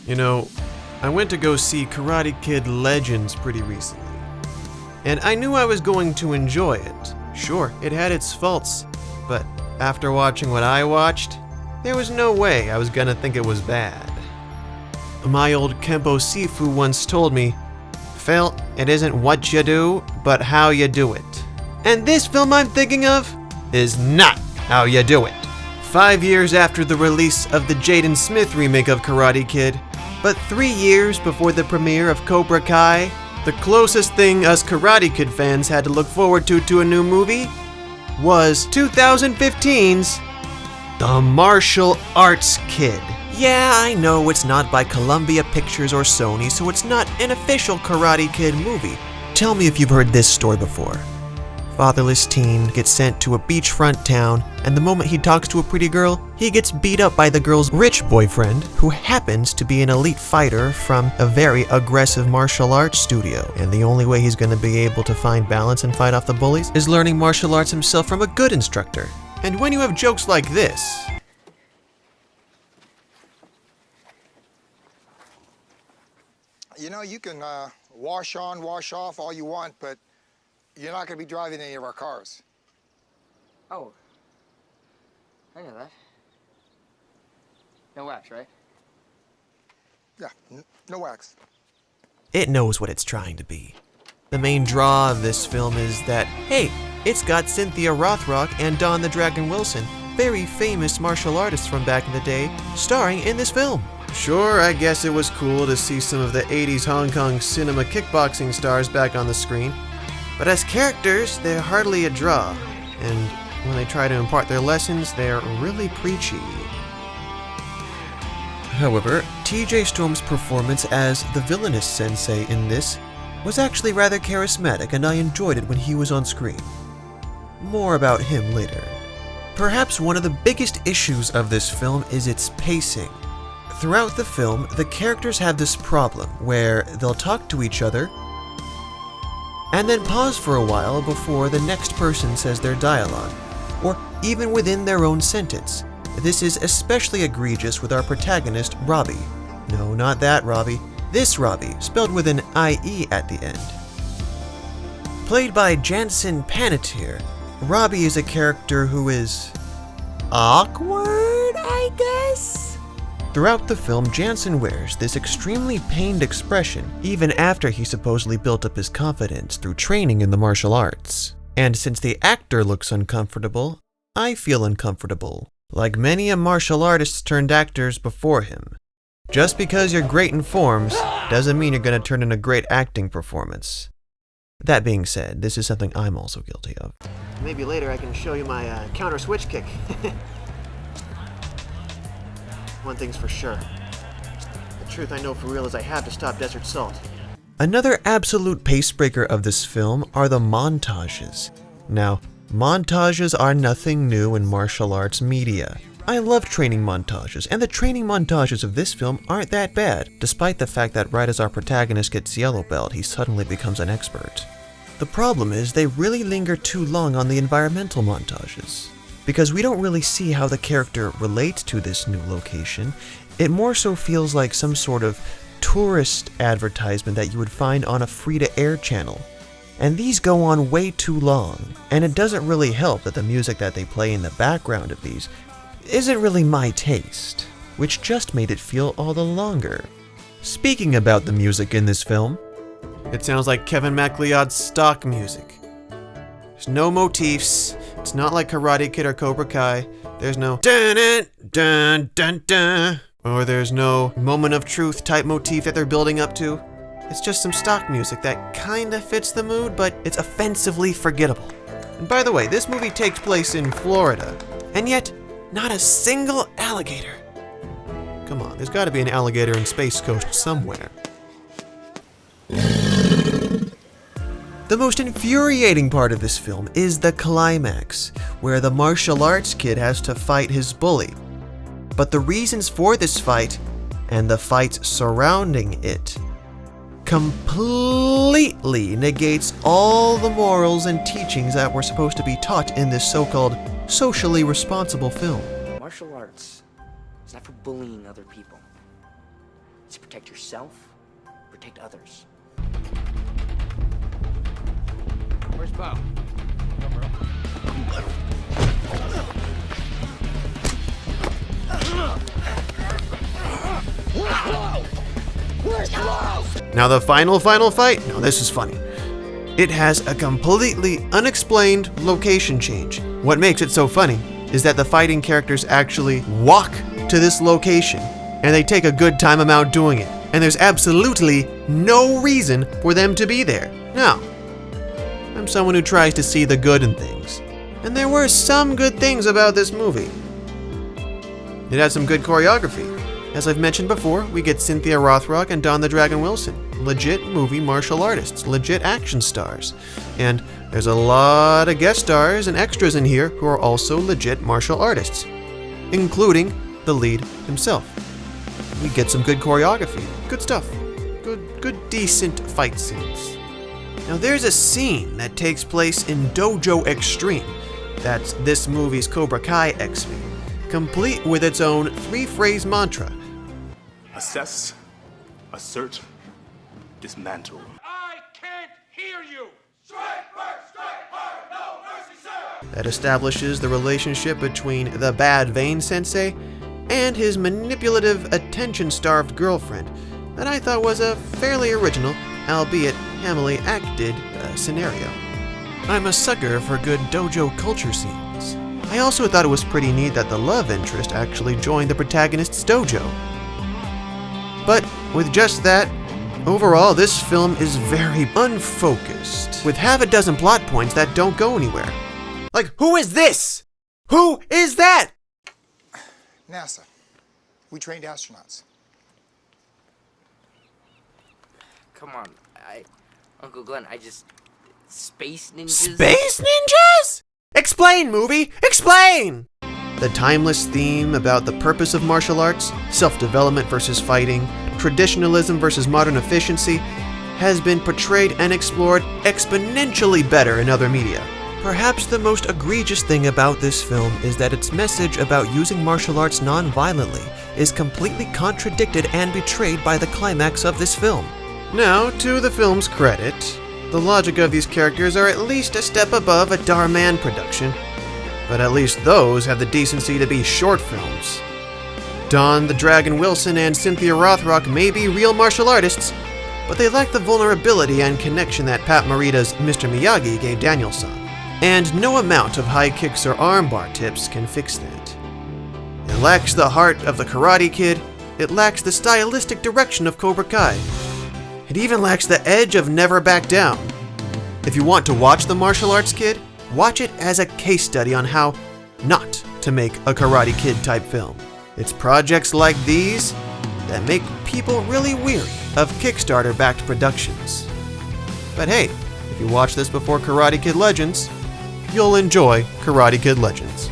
You know, I went to go see Karate Kid Legends pretty recently, and I knew I was going to enjoy it. Sure, it had its faults, but after watching what I watched, there was no way I was gonna think it was bad. My old Kempo Sifu once told me, "Phil, it isn't what you do, but how you do it." And this film I'm thinking of is not how you do it. 5 years after the release of the Jaden Smith remake of Karate Kid, but 3 years before the premiere of Cobra Kai, the closest thing us Karate Kid fans had to look forward to a new movie was 2015's The Martial Arts Kid. Yeah, I know it's not by Columbia Pictures or Sony, so it's not an official Karate Kid movie. Tell me if you've heard this story before. Fatherless teen gets sent to a beachfront town, and the moment he talks to a pretty girl, he gets beat up by the girl's rich boyfriend, who happens to be an elite fighter from a very aggressive martial arts studio. And the only way he's going to be able to find balance and fight off the bullies is learning martial arts himself from a good instructor. And when you have jokes like this, you know, you can wash on, wash off all you want, but you're not going to be driving any of our cars. Oh. I know that. No wax, right? Yeah, no wax. it knows what it's trying to be. The main draw of this film is that, hey, it's got Cynthia Rothrock and Don the Dragon Wilson, very famous martial artists from back in the day, starring in this film. Sure, I guess it was cool to see some of the 80s Hong Kong cinema kickboxing stars back on the screen, but as characters, they're hardly a draw, and when they try to impart their lessons, they're really preachy. However, TJ Storm's performance as the villainous sensei in this was actually rather charismatic, and I enjoyed it when he was on screen. More about him later. Perhaps one of the biggest issues of this film is its pacing. Throughout the film, the characters have this problem where they'll talk to each other and then pause for a while before the next person says their dialogue, or even within their own sentence. This is especially egregious with our protagonist, Robbie. No, not that Robbie. This Robbie, spelled with an I-E at the end. Played by Jansen Panettiere, Robbie is a character who is awkward, I guess? Throughout the film, Jansen wears this extremely pained expression, even after he supposedly built up his confidence through training in the martial arts. And since the actor looks uncomfortable, I feel uncomfortable, like many a martial artists turned actors before him. Just because you're great in forms doesn't mean you're going to turn in a great acting performance. That being said, this is something I'm also guilty of. Maybe later I can show you my counter switch kick. One thing's for sure. The truth I know for real is I have to stop Desert Salt. Another absolute pacebreaker of this film are the montages. Now, montages are nothing new in martial arts media. I love training montages, and the training montages of this film aren't that bad, despite the fact that right as our protagonist gets yellow belt, he suddenly becomes an expert. The problem is they really linger too long on the environmental montages. Because we don't really see how the character relates to this new location, it more so feels like some sort of tourist advertisement that you would find on a free-to-air channel. And these go on way too long, and it doesn't really help that the music that they play in the background of these isn't really my taste, which just made it feel all the longer. Speaking about the music in this film, it sounds like Kevin MacLeod's stock music. There's no motifs, it's not like Karate Kid or Cobra Kai, there's no dun dun dun dun, or there's no moment of truth type motif that they're building up to. It's just some stock music that kinda fits the mood, but it's offensively forgettable. And by the way, this movie takes place in Florida, and yet, not a single alligator. Come on, there's gotta be an alligator in Space Coast somewhere. The most infuriating part of this film is the climax, where the martial arts kid has to fight his bully. But the reasons for this fight, and the fights surrounding it, completely negates all the morals and teachings that were supposed to be taught in this so-called socially responsible film. Martial arts is not for bullying other people. It's to protect yourself, protect others. Where's Bo? Now the final fight? Now this is funny. It has a completely unexplained location change. What makes it so funny is that the fighting characters actually walk to this location, and they take a good time amount doing it. And there's absolutely no reason for them to be there. Now, I'm someone who tries to see the good in things, and there were some good things about this movie. It had some good choreography. As I've mentioned before, we get Cynthia Rothrock and Don the Dragon Wilson, legit movie martial artists, legit action stars. And there's a lot of guest stars and extras in here who are also legit martial artists, including the lead himself. We get some good choreography, good stuff, good decent fight scenes. Now there's a scene that takes place in Dojo Extreme, that's this movie's Cobra Kai X-Wing, complete with its own 3-phrase mantra. Assess, assert, dismantle. I can't hear you! Strike first, strike hard, no mercy, sir! That establishes the relationship between the Bad Vein Sensei and his manipulative, attention-starved girlfriend that I thought was a fairly original, albeit hamily acted, scenario. I'm a sucker for good dojo culture scenes. I also thought it was pretty neat that the love interest actually joined the protagonist's dojo. But with just that, overall this film is very unfocused, with half a dozen plot points that don't go anywhere. Like, who is this? Who is that? NASA. We trained astronauts. Come on, Uncle Glenn, Space ninjas? Space ninjas? Explain, movie! Explain! The timeless theme about the purpose of martial arts, self-development versus fighting, traditionalism versus modern efficiency, has been portrayed and explored exponentially better in other media. Perhaps the most egregious thing about this film is that its message about using martial arts non-violently is completely contradicted and betrayed by the climax of this film. Now, to the film's credit, the logic of these characters are at least a step above a Darman production, but at least those have the decency to be short films. Don the Dragon Wilson and Cynthia Rothrock may be real martial artists, but they lack the vulnerability and connection that Pat Morita's Mr. Miyagi gave Daniel-san, and no amount of high kicks or armbar tips can fix that. It lacks the heart of the Karate Kid, it lacks the stylistic direction of Cobra Kai. It even lacks the edge of Never Back Down. If you want to watch The Martial Arts Kid, watch it as a case study on how not to make a Karate Kid type film. It's projects like these that make people really weary of Kickstarter-backed productions. But hey, if you watch this before Karate Kid Legends, you'll enjoy Karate Kid Legends.